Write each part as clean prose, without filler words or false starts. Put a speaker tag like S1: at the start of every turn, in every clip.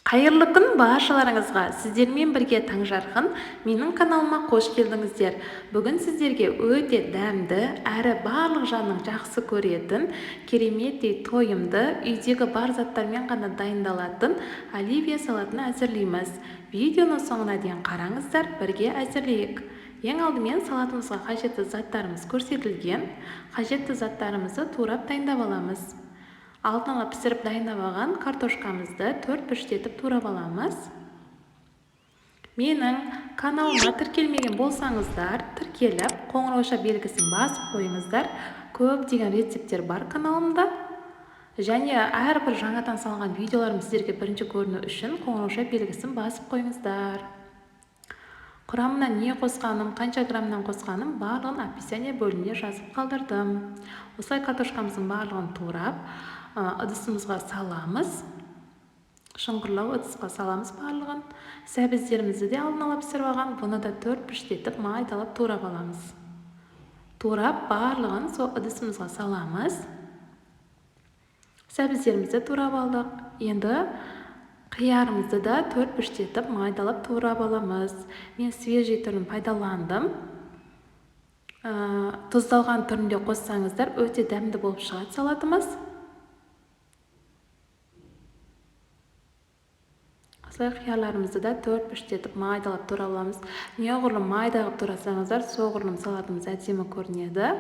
S1: Қайырлы күн баршаларыңызға. Сіздермен бірге Таңжарқын менің каналыма қош келдіңіздер. Бүгін сіздерге өте дәмді әрі барлық жанның жақсы көретін, кереметтей тойымды үйдегі бар заттармен ғана дайындалатын оливье салатын әзірлейміз. Видеоны соңына дейін қараңыздар, бірге әзірлейік. Ең алдымен салатымызға қажетті заттарымыз көрсетілген. Қажетті заттарымызды турап дайындап аламыз. Алдын ала пісіріп дайындап алған картошкамызды 4 піштетіп турап аламыз. Менің каналыма тіркелмеген болсаңыздар, тіркеліп, қоңырауша белгісін басып қойыңыздар. Көптеген рецептер бар каналымда. Және әрбір жаңадан салынған видеоларым сіздерге бірінші көріну үшін қоңырауша белгісін басып қойыңыздар. Құрамына не қосқаным, қанша граммнан қосқаным барлығын описание бөліміне жазып қалдырдым. Осылай картошкамыздың барлығын турап, ыдысымызға саламыз. Шұңғырлау ыдысқа саламыз барлығын. Сәбіздерімізді де алдын ала пісіріп алған, бұны да 4 піштетіп майдалап турап аламыз. Турап барлығын сол ыдысымызға саламыз. Сәбіздерімізді турап алдық. Енді қиярымызды да 4 піштетіп майдалап турап аламыз. Мен свежий түрін пайдаландым. Тұздалған түрінде қоссаңыздар өте дәмді болып шығады салатымыз. Осылай қияларымызды да 4 піштетіп майдалап турап аламыз. Неғұрлым майда қылып турасаңыздар, соғұрлым салатымыз әдемі көрінеді.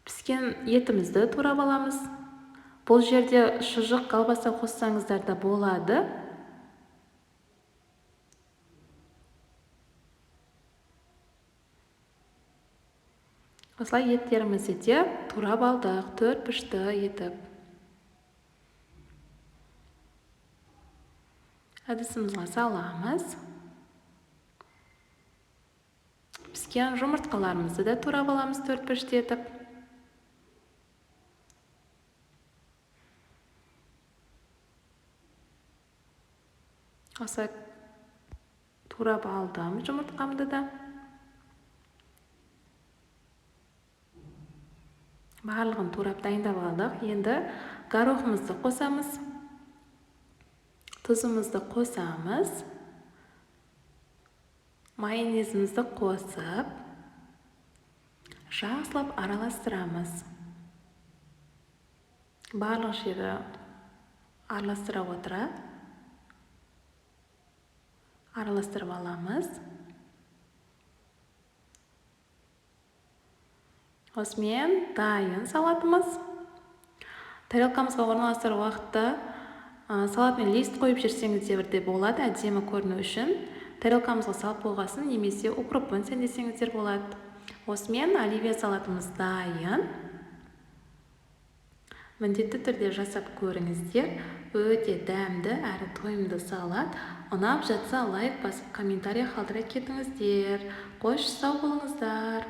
S1: Піскен етімізді турап аламыз. Бұл жерде шұжық, колбаса қоссаңыздар да болады. Осылай еттерімізді де турап алдық, 4 пішті етіп. Әдісімізге саламыз. Піскен жұмыртқаларымызды да турап аламыз, 4 пішті етіп. Осылай турап алдым жұмыртқамды да. Барлығын турап дайындап алдық. Енді горохымызды қосамыз. Тұзымызды қосамыз. Майонезімізді қосып, жақсылап араластырамыз. Барлық жері араластыра отыра. Араластырып аламыз. Осымен дайын салатымыз. Тарелкамызға орналастыру уақытта салатымен лист қойып жерсеңіздер де болады, әдемі көріну үшін. Тарелкамызға салып қойғасын, немесе укроппен сәндесеңіздер болады. Осымен оливье салатымыз дайын. Міндетті түрде жасап көріңіздер. Өте дәмді әрі тойымды салат. Ұнап жатса лайк басып, комментарий қалдыра кетіңіздер. Қош сау болыңыздар.